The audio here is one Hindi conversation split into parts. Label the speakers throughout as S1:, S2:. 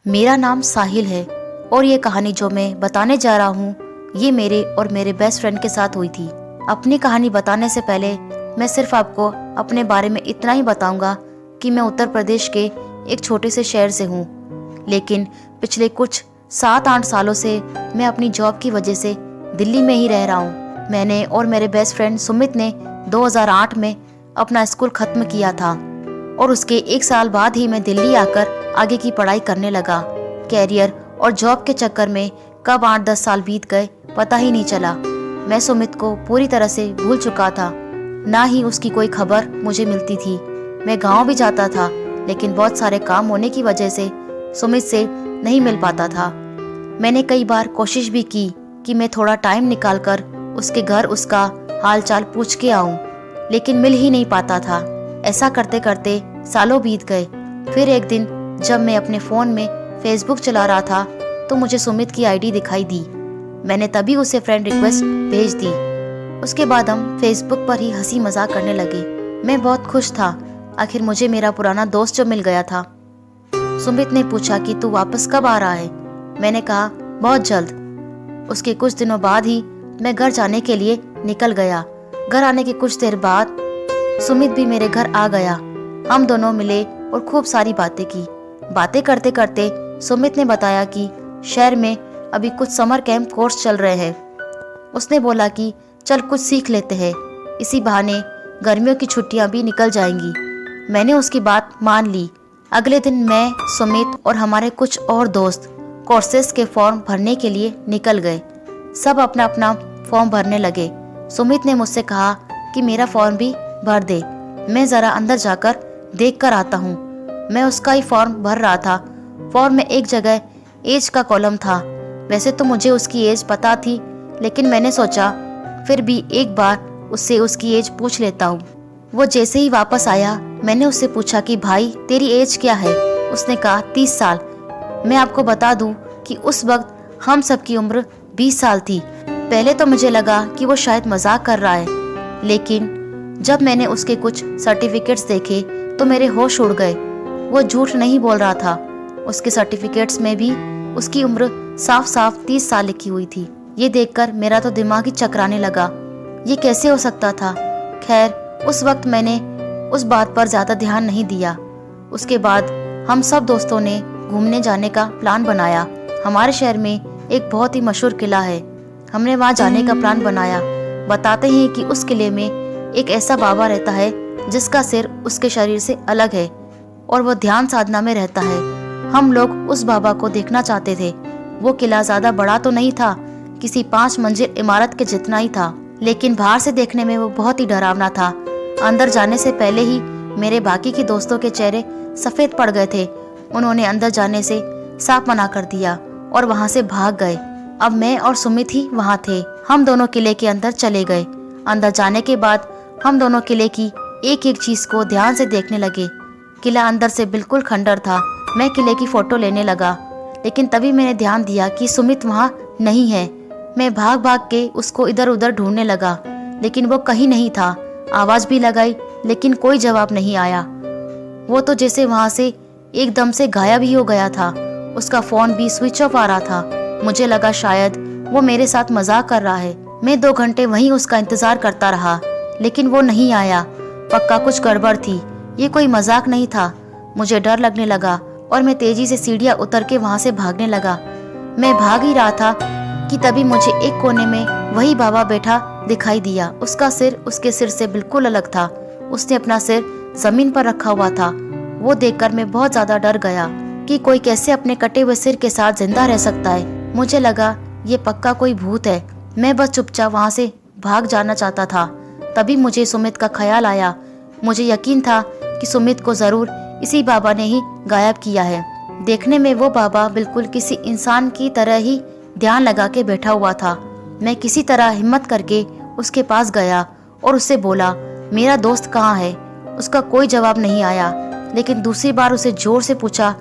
S1: मेरा नाम साहिल है और ये कहानी जो मैं बताने जा रहा हूँ ये मेरे और मेरे बेस्ट फ्रेंड के साथ हुई थी। अपनी कहानी बताने से पहले मैं सिर्फ आपको अपने बारे में इतना ही बताऊंगा कि मैं उत्तर प्रदेश के एक छोटे से शहर से हूँ, लेकिन पिछले कुछ 7-8 सालों से मैं अपनी जॉब की वजह से दिल्ली में ही रह रहा हूँ। मैंने और मेरे बेस्ट फ्रेंड सुमित ने 2008 में अपना स्कूल खत्म किया था और उसके 1 साल बाद ही मैं दिल्ली आकर आगे की पढ़ाई करने लगा। कैरियर और जॉब के चक्कर में कब 8-10 साल बीत गए पता ही नहीं चला। मैं सुमित को पूरी तरह से भूल चुका था, ना ही उसकी कोई खबर मुझे मिलती थी। मैं गांव भी जाता था, लेकिन बहुत सारे काम होने की वजह से सुमित से नहीं मिल पाता था। मैंने कई बार कोशिश भी की कि मैं थोड़ा टाइम निकालकर उसके घर उसका हालचाल पूछ के आऊं, लेकिन मिल ही नहीं पाता था। ऐसा करते करते सालों बीत गए। फिर एक दिन जब मैं अपने फ़ोन में फेसबुक चला रहा था तो मुझे सुमित की आईडी दिखाई दी। मैंने तभी उसे फ्रेंड रिक्वेस्ट भेज दी। उसके बाद हम फेसबुक पर ही हंसी मजाक करने लगे। मैं बहुत खुश था, आखिर मुझे मेरा पुराना दोस्त जो मिल गया था। सुमित ने पूछा कि तू वापस कब आ रहा है? मैंने कहा बहुत जल्द। उसके कुछ दिनों बाद ही मैं घर जाने के लिए निकल गया। घर आने के कुछ देर बाद सुमित भी मेरे घर आ गया। हम दोनों मिले और खूब सारी बातें की। बातें करते करते सुमित ने बताया कि शहर में अभी कुछ समर कैंप कोर्स चल रहे हैं। उसने बोला कि चल कुछ सीख लेते हैं, इसी बहाने गर्मियों की छुट्टियां भी निकल जाएंगी। मैंने उसकी बात मान ली। अगले दिन मैं, सुमित और हमारे कुछ और दोस्त कोर्सेस के फॉर्म भरने के लिए निकल गए। सब अपना अपना फॉर्म भरने लगे। सुमित ने मुझसे कहा कि मेरा फॉर्म भी भर दे, मैं ज़रा अंदर जाकर देख कर आता हूँ। मैं उसका ही फॉर्म भर रहा था। फॉर्म में एक जगह एज का कॉलम था। वैसे तो मुझे उसकी एज पता थी, लेकिन मैंने सोचा फिर भी एक बार उससे उसकी एज पूछ लेता हूँ। वो जैसे ही वापस आया मैंने उससे पूछा कि भाई तेरी एज क्या है? उसने कहा 30 साल। मैं आपको बता दूं कि उस वक्त हम सब की उम्र 20 साल थी। पहले तो मुझे लगा कि वो शायद मजाक कर रहा है, लेकिन जब मैंने उसके कुछ सर्टिफिकेट्स देखे तो मेरे होश उड़ गए। वो झूठ नहीं बोल रहा था। उसके सर्टिफिकेट्स में भी उसकी उम्र साफ साफ 30 साल लिखी हुई थी। ये देखकर मेरा तो दिमाग ही चकराने लगा। ये कैसे हो सकता था? खैर, उस वक्त मैंने उस बात पर ज़्यादा ध्यान नहीं दिया। उसके बाद हम सब दोस्तों ने घूमने जाने का प्लान बनाया। हमारे शहर में एक बहुत ही मशहूर किला है। हमने वहाँ जाने का प्लान बनाया। बताते हैं कि उस किले में एक ऐसा बाबा रहता है जिसका सिर उसके शरीर से अलग है और वो ध्यान साधना में रहता है। हम लोग उस बाबा को देखना चाहते थे। वो किला ज्यादा बड़ा तो नहीं था, किसी 5 मंजिल इमारत के जितना ही था, लेकिन बाहर से देखने में वो बहुत ही डरावना था। अंदर जाने से पहले ही मेरे बाकी के दोस्तों के चेहरे सफेद पड़ गए थे। उन्होंने अंदर जाने से साफ मना कर दिया और वहाँ से भाग गए। अब मैं और सुमित ही वहाँ थे। हम दोनों किले के अंदर चले गए। अंदर जाने के बाद हम दोनों किले की एक एक चीज को ध्यान से देखने लगे। किला अंदर से बिल्कुल खंडर था। मैं किले की फोटो लेने लगा, लेकिन तभी मैंने ध्यान दिया कि सुमित वहाँ नहीं है। मैं भाग भाग के उसको इधर उधर ढूंढने लगा, लेकिन वो कहीं नहीं था। आवाज भी लगाई, लेकिन कोई जवाब नहीं आया। वो तो जैसे वहाँ से एकदम से गायब ही हो गया था। उसका फोन भी स्विच ऑफ आ रहा था। मुझे लगा शायद वो मेरे साथ मजाक कर रहा है। मैं 2 घंटे वहीं उसका इंतजार करता रहा, लेकिन वो नहीं आया। पक्का कुछ गड़बड़ थी, ये कोई मजाक नहीं था। मुझे डर लगने लगा और मैं तेजी से सीढ़ियां उतर के वहां से भागने लगा। मैं भाग ही रहा था कि तभी मुझे एक कोने में वही बाबा बैठा दिखाई दिया। उसका सिर उसके सिर से बिल्कुल अलग था। उसने अपना सिर जमीन पर रखा हुआ था। वो देखकर मैं बहुत ज्यादा डर गया कि कोई कैसे अपने कटे हुए सिर के साथ जिंदा रह सकता है। मुझे लगा ये पक्का कोई भूत है। मैं बस चुपचाप वहां से भाग जाना चाहता था। तभी मुझे सुमित का ख्याल आया। मुझे यकीन था कि सुमित को जरूर इसी बाबा ने ही गायब किया है। देखने में वो बाबा बिल्कुल किसी इंसान की तरह ही ध्यान लगा के बैठा हुआ था। मैं किसी तरह हिम्मत करके उसके पास गया और उससे बोला, मेरा दोस्त कहाँ है? उसका कोई जवाब नहीं आया, लेकिन दूसरी बार उसे जोर से पूछा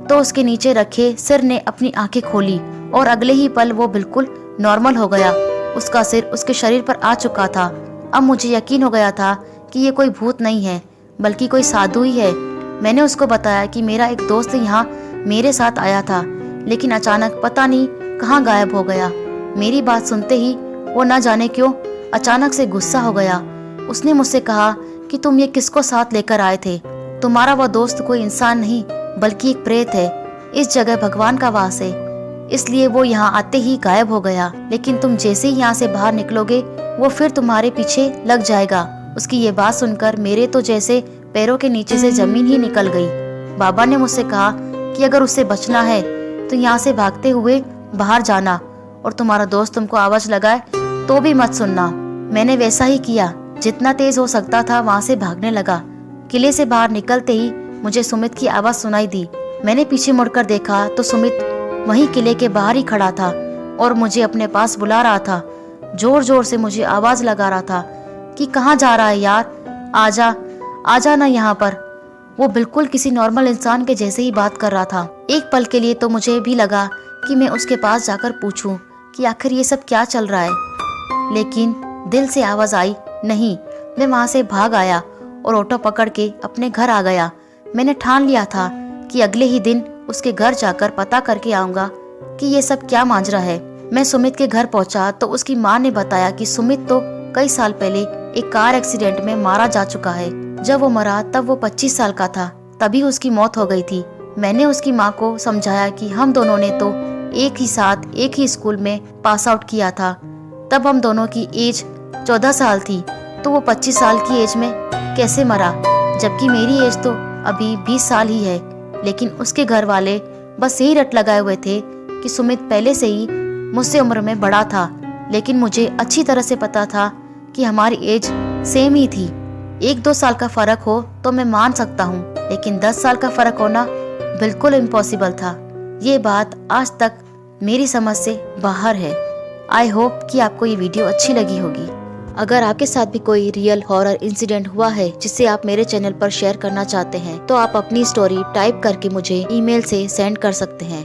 S1: तो उसके नीचे रखे सिर ने अपनी आंखें खोली और अगले ही पल वो बिल्कुल नॉर्मल हो गया। उसका सिर उसके शरीर पर आ चुका था। अब मुझे यकीन हो गया था कि ये कोई भूत नहीं है, बल्कि कोई साधु ही है। मैंने उसको बताया कि मेरा एक दोस्त यहाँ मेरे साथ आया था, लेकिन अचानक पता नहीं कहाँ गायब हो गया। मेरी बात सुनते ही वो न जाने क्यों अचानक से गुस्सा हो गया। उसने मुझसे कहा कि तुम ये किसको साथ लेकर आए थे? तुम्हारा वो दोस्त कोई इंसान नहीं बल्कि एक प्रेत है। इस जगह भगवान का वास है, इसलिए वो यहाँ आते ही गायब हो गया। लेकिन तुम जैसे ही यहाँ से बाहर निकलोगे वो फिर तुम्हारे पीछे लग जाएगा। उसकी ये बात सुनकर मेरे तो जैसे पैरों के नीचे से जमीन ही निकल गई। बाबा ने मुझसे कहा कि अगर उससे बचना है तो यहाँ से भागते हुए बाहर जाना, और तुम्हारा दोस्त तुमको आवाज लगाए तो भी मत सुनना। मैंने वैसा ही किया, जितना तेज हो सकता था वहां से भागने लगा। किले से बाहर निकलते ही मुझे सुमित की आवाज सुनाई दी। मैंने पीछे मुड़कर देखा तो सुमित वहीं किले के बाहर ही खड़ा था और मुझे अपने पास बुला रहा था। जोर जोर से मुझे आवाज लगा रहा था कि कहाँ जा रहा है यार, आजा आजा ना यहाँ पर। वो बिल्कुल किसी नॉर्मल इंसान के जैसे ही बात कर रहा था। एक पल के लिए तो मुझे भी लगा कि मैं उसके पास जाकर पूछूं कि आखिर ये सब क्या चल रहा है, लेकिन दिल से आवाज आई नहीं। मैं वहां से भाग आया और ऑटो पकड़ के अपने घर आ गया। मैंने ठान लिया था कि अगले ही दिन उसके घर जाकर पता करके आऊंगा कि ये सब क्या माजरा है। मैं सुमित के घर पहुंचा तो उसकी माँ ने बताया कि सुमित तो कई साल पहले एक कार एक्सीडेंट में मारा जा चुका है। जब वो मरा तब वो 25 साल का था, तभी उसकी मौत हो गई थी। मैंने उसकी माँ को समझाया कि हम दोनों ने तो एक ही साथ एक ही स्कूल में पास आउट किया था। तब हम दोनों की एज 14 साल थी, तो वो 25 साल की एज में कैसे मरा, जबकि मेरी एज तो अभी 20 साल ही है। लेकिन उसके घर वाले बस यही रट लगाए हुए थे कि सुमित पहले से ही मुझसे उम्र में बड़ा था, लेकिन मुझे अच्छी तरह से पता था कि हमारी एज सेम ही थी। 1-2 साल का फर्क हो तो मैं मान सकता हूँ, लेकिन 10 साल का फर्क होना बिल्कुल इम्पॉसिबल था। ये बात आज तक मेरी समझ से बाहर है। आई होप कि आपको ये वीडियो अच्छी लगी होगी। अगर आपके साथ भी कोई रियल हॉरर इंसिडेंट हुआ है जिसे आप मेरे चैनल पर शेयर करना चाहते हैं तो आप अपनी स्टोरी टाइप करके मुझे ईमेल से सेंड कर सकते हैं।